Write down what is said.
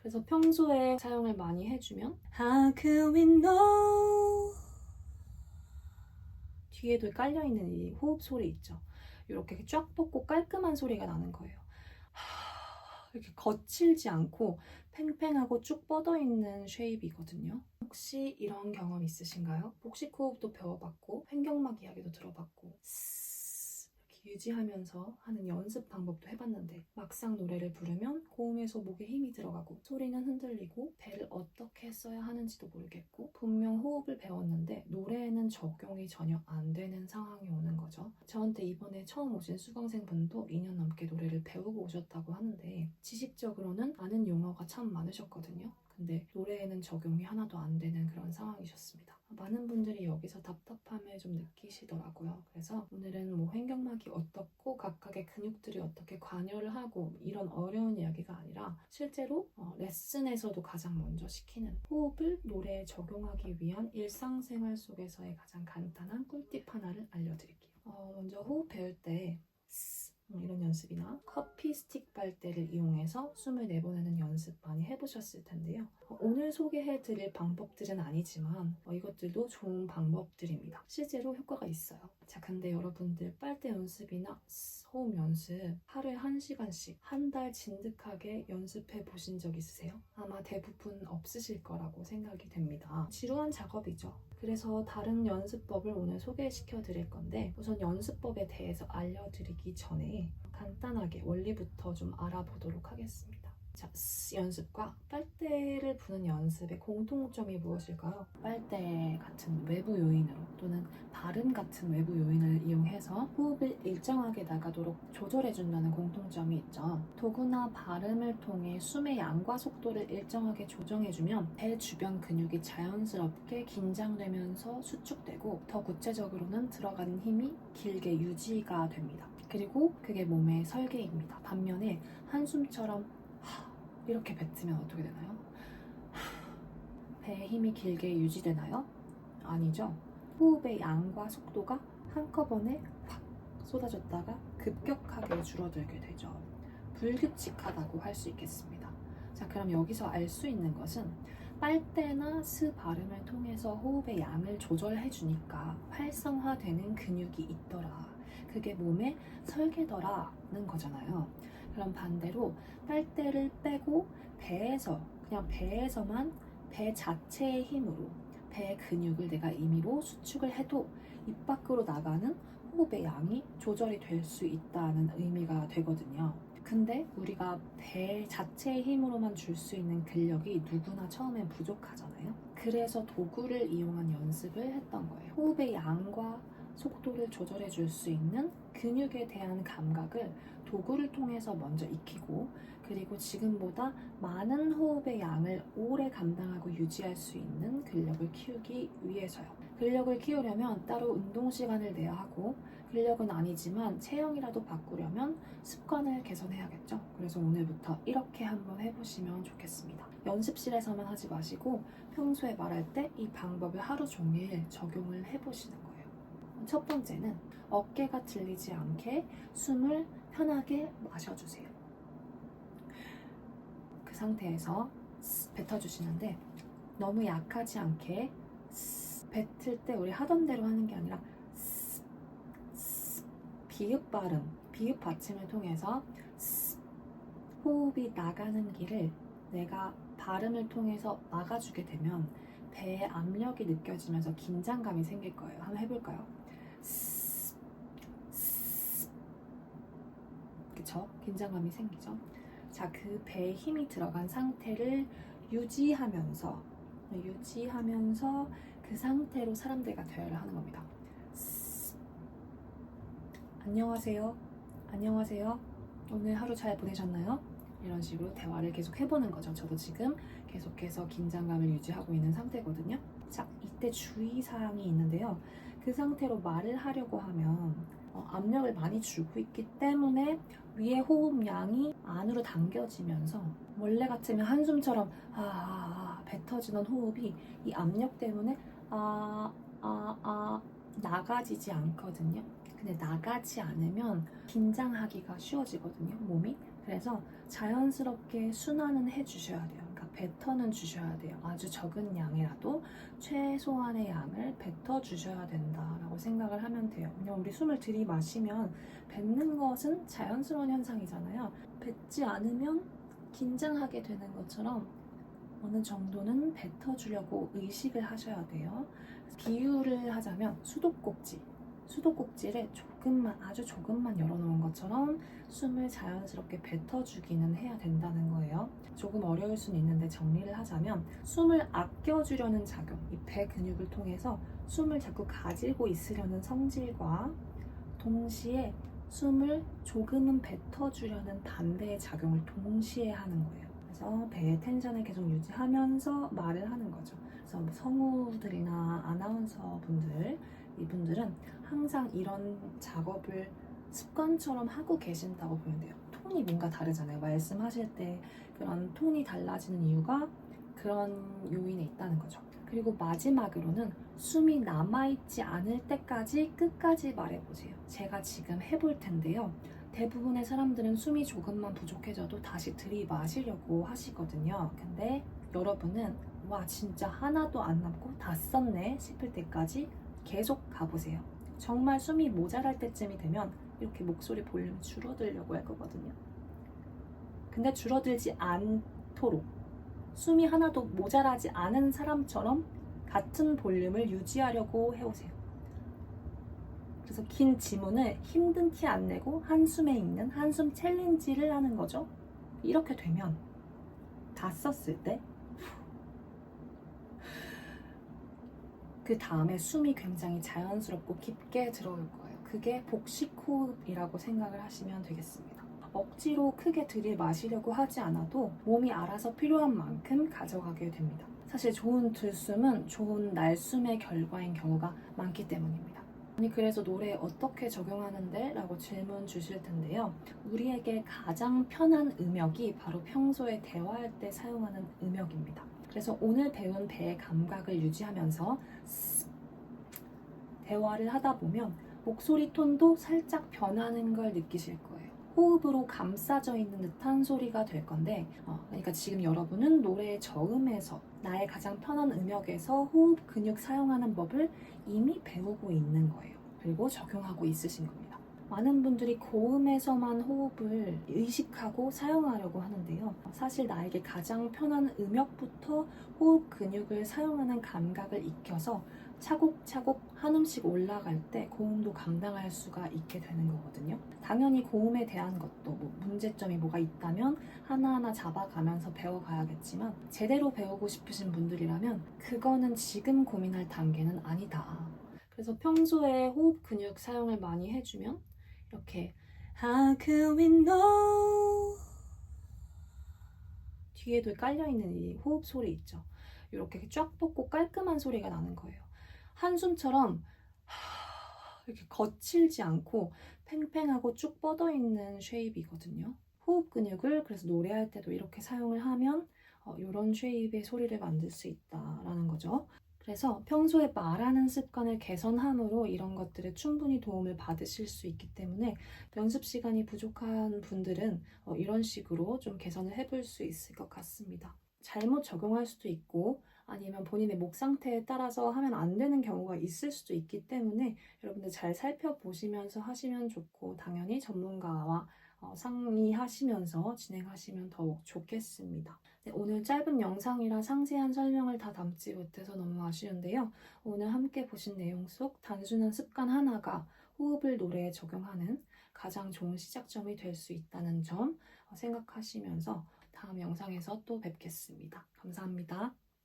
그래서 평소에 사용을 많이 해주면 How can we know 뒤에도 깔려있는 이 호흡 소리 있죠. 이렇게 쫙 뻗고 깔끔한 소리가 나는 거예요. 이렇게 거칠지 않고 팽팽하고 쭉 뻗어있는 쉐입이거든요. 혹시 이런 경험 있으신가요? 복식 호흡도 배워봤고 횡격막 이야기도 들어봤고 이렇게 유지하면서 하는 연습 방법도 해봤는데 막상 노래를 부르면 고음에서 목에 힘이 들어가고 소리는 흔들리고 배를 어떻게 써야 하는지도 모르겠고 분명 호흡을 배웠는데 노래에는 적용이 전혀 안 되는 상황이 오는 거죠. 저한테 이번에 처음 오신 수강생분도 2년 넘게 노래를 배우고 오셨다고 하는데 지식적으로는 아는 용어가 참 많으셨거든요. 근데 노래에는 적용이 하나도 안 되는 그런 상황이셨습니다. 많은 분들이 여기서 답답함을 좀 느끼시더라고요. 그래서 오늘은 뭐 횡격막이 어떻고 각각의 근육들이 어떻게 관여를 하고 이런 어려운 이야기가 아니라 실제로 레슨에서도 가장 먼저 시키는 호흡을 노래에 적용하기 위한 일상생활 속에서의 가장 간단한 꿀팁 하나를 알려드릴게요. 먼저 호흡 배울 때 이런 연습이나 커피 스틱 빨대를 이용해서 숨을 내보내는 연습 많이 해보셨을 텐데요. 오늘 소개해드릴 방법들은 아니지만 이것들도 좋은 방법들입니다. 실제로 효과가 있어요. 자, 근데 여러분들 빨대 연습이나 호흡 연습 하루에 1시간씩 한 달 진득하게 연습해 보신 적 있으세요? 아마 대부분 없으실 거라고 생각이 됩니다. 지루한 작업이죠. 그래서 다른 연습법을 오늘 소개시켜 드릴 건데 우선 연습법에 대해서 알려드리기 전에 간단하게 원리부터 좀 알아보도록 하겠습니다. 자, 연습과 빨대를 부는 연습의 공통점이 무엇일까요? 빨대 같은 외부 요인으로 또는 발음 같은 외부 요인을 이용해서 호흡을 일정하게 나가도록 조절해준다는 공통점이 있죠. 도구나 발음을 통해 숨의 양과 속도를 일정하게 조정해주면 배 주변 근육이 자연스럽게 긴장되면서 수축되고 더 구체적으로는 들어가는 힘이 길게 유지가 됩니다. 그리고 그게 몸의 설계입니다. 반면에 한숨처럼 이렇게 뱉으면 어떻게 되나요? 배의 힘이 길게 유지되나요? 아니죠. 호흡의 양과 속도가 한꺼번에 확 쏟아졌다가 급격하게 줄어들게 되죠. 불규칙하다고 할 수 있겠습니다. 자, 그럼 여기서 알 수 있는 것은 빨대나 스 발음을 통해서 호흡의 양을 조절해 주니까 활성화되는 근육이 있더라. 그게 몸의 설계더라는 거잖아요. 그럼 반대로 빨대를 빼고 그냥 배에서만 배 자체의 힘으로 배 근육을 내가 임의로 수축을 해도 입 밖으로 나가는 호흡의 양이 조절이 될 수 있다는 의미가 되거든요. 근데 우리가 배 자체의 힘으로만 줄 수 있는 근력이 누구나 처음엔 부족하잖아요. 그래서 도구를 이용한 연습을 했던 거예요. 호흡의 양과 속도를 조절해 줄 수 있는 근육에 대한 감각을 도구를 통해서 먼저 익히고 그리고 지금보다 많은 호흡의 양을 오래 감당하고 유지할 수 있는 근력을 키우기 위해서요. 근력을 키우려면 따로 운동 시간을 내야 하고 근력은 아니지만 체형이라도 바꾸려면 습관을 개선해야겠죠. 그래서 오늘부터 이렇게 한번 해보시면 좋겠습니다. 연습실에서만 하지 마시고 평소에 말할 때 이 방법을 하루 종일 적용을 해보시는 거예요. 첫 번째는 어깨가 들리지 않게 숨을 편하게 마셔주세요. 그 상태에서 뱉어주시는데 너무 약하지 않게 뱉을 때 우리 하던 대로 하는 게 아니라 비읍 발음, 비읍 받침을 통해서 호흡이 나가는 길을 내가 발음을 통해서 막아주게 되면 배에 압력이 느껴지면서 긴장감이 생길 거예요. 한번 해볼까요? 그쵸? 긴장감이 생기죠? 자, 그 배에 힘이 들어간 상태를 유지하면서 그 상태로 사람들과 대화를 하는 겁니다. 안녕하세요. 안녕하세요. 오늘 하루 잘 보내셨나요? 이런 식으로 대화를 계속 해보는 거죠. 저도 지금 계속해서 긴장감을 유지하고 있는 상태거든요. 자, 이때 주의사항이 있는데요. 그 상태로 말을 하려고 하면 압력을 많이 주고 있기 때문에 위에 호흡량이 안으로 당겨지면서 원래 같으면 한숨처럼 뱉어지는 호흡이 이 압력 때문에 나가지지 않거든요. 근데 나가지 않으면 긴장하기가 쉬워지거든요, 몸이. 그래서 자연스럽게 순환은 해주셔야 돼요. 그러니까 뱉어는 주셔야 돼요. 아주 적은 양이라도 최소한의 양을 뱉어 주셔야 된다라고 생각을 하면 돼요. 왜냐면 우리 숨을 들이마시면 뱉는 것은 자연스러운 현상이잖아요. 뱉지 않으면 긴장하게 되는 것처럼 어느 정도는 뱉어주려고 의식을 하셔야 돼요. 비유를 하자면 수도꼭지를 조금만, 아주 조금만 열어놓은 것처럼 숨을 자연스럽게 뱉어주기는 해야 된다는 거예요. 조금 어려울 수는 있는데 정리를 하자면 숨을 아껴주려는 작용, 이 배 근육을 통해서 숨을 자꾸 가지고 있으려는 성질과 동시에 숨을 조금은 뱉어주려는 반대의 작용을 동시에 하는 거예요. 그래서 배의 텐션을 계속 유지하면서 말을 하는 거죠. 그래서 성우들이나 아나운서 분들, 이분들은 항상 이런 작업을 습관처럼 하고 계신다고 보면 돼요. 톤이 뭔가 다르잖아요. 말씀하실 때 그런 톤이 달라지는 이유가 그런 요인에 있다는 거죠. 그리고 마지막으로는 숨이 남아있지 않을 때까지 끝까지 말해보세요. 제가 지금 해볼 텐데요. 대부분의 사람들은 숨이 조금만 부족해져도 다시 들이마시려고 하시거든요. 근데 여러분은 와 진짜 하나도 안 남고 다 썼네 싶을 때까지 계속 가보세요. 정말 숨이 모자랄 때쯤이 되면 이렇게 목소리 볼륨 줄어들려고 할 거거든요. 근데 줄어들지 않도록 숨이 하나도 모자라지 않은 사람처럼 같은 볼륨을 유지하려고 해오세요. 그래서 긴 지문을 힘든 티 안 내고 한숨에 있는 한숨 챌린지를 하는 거죠. 이렇게 되면 다 썼을 때 그 다음에 숨이 굉장히 자연스럽고 깊게 들어올 거예요. 그게 복식 호흡이라고 생각을 하시면 되겠습니다. 억지로 크게 들이마시려고 하지 않아도 몸이 알아서 필요한 만큼 가져가게 됩니다. 사실 좋은 들숨은 좋은 날숨의 결과인 경우가 많기 때문입니다. 아니 그래서 노래에 어떻게 적용하는데? 라고 질문 주실 텐데요. 우리에게 가장 편한 음역이 바로 평소에 대화할 때 사용하는 음역입니다. 그래서 오늘 배운 배의 감각을 유지하면서 대화를 하다 보면 목소리 톤도 살짝 변하는 걸 느끼실 거예요. 호흡으로 감싸져 있는 듯한 소리가 될 건데 그러니까 지금 여러분은 노래의 저음에서 나의 가장 편한 음역에서 호흡 근육 사용하는 법을 이미 배우고 있는 거예요. 그리고 적용하고 있으신 겁니다. 많은 분들이 고음에서만 호흡을 의식하고 사용하려고 하는데요. 사실 나에게 가장 편한 음역부터 호흡 근육을 사용하는 감각을 익혀서 차곡차곡 한음씩 올라갈 때 고음도 감당할 수가 있게 되는 거거든요. 당연히 고음에 대한 것도 문제점이 뭐가 있다면 하나하나 잡아가면서 배워가야겠지만 제대로 배우고 싶으신 분들이라면 그거는 지금 고민할 단계는 아니다. 그래서 평소에 호흡 근육 사용을 많이 해주면 이렇게 How can we know 뒤에도 깔려있는 이 호흡 소리 있죠. 이렇게 쫙 뻗고 깔끔한 소리가 나는 거예요. 한숨처럼 이렇게 거칠지 않고 팽팽하고 쭉 뻗어있는 쉐입이거든요. 호흡 근육을 그래서 노래할 때도 이렇게 사용을 하면 이런 쉐입의 소리를 만들 수 있다라는 거죠. 그래서 평소에 말하는 습관을 개선함으로 이런 것들에 충분히 도움을 받으실 수 있기 때문에 연습 시간이 부족한 분들은 이런 식으로 좀 개선을 해볼 수 있을 것 같습니다. 잘못 적용할 수도 있고 아니면 본인의 목 상태에 따라서 하면 안 되는 경우가 있을 수도 있기 때문에 여러분들 잘 살펴보시면서 하시면 좋고 당연히 전문가와 상의하시면서 진행하시면 더욱 좋겠습니다. 네, 오늘 짧은 영상이라 상세한 설명을 다 담지 못해서 너무 아쉬운데요. 오늘 함께 보신 내용 속 단순한 습관 하나가 호흡을 노래에 적용하는 가장 좋은 시작점이 될 수 있다는 점 생각하시면서 다음 영상에서 또 뵙겠습니다. 감사합니다.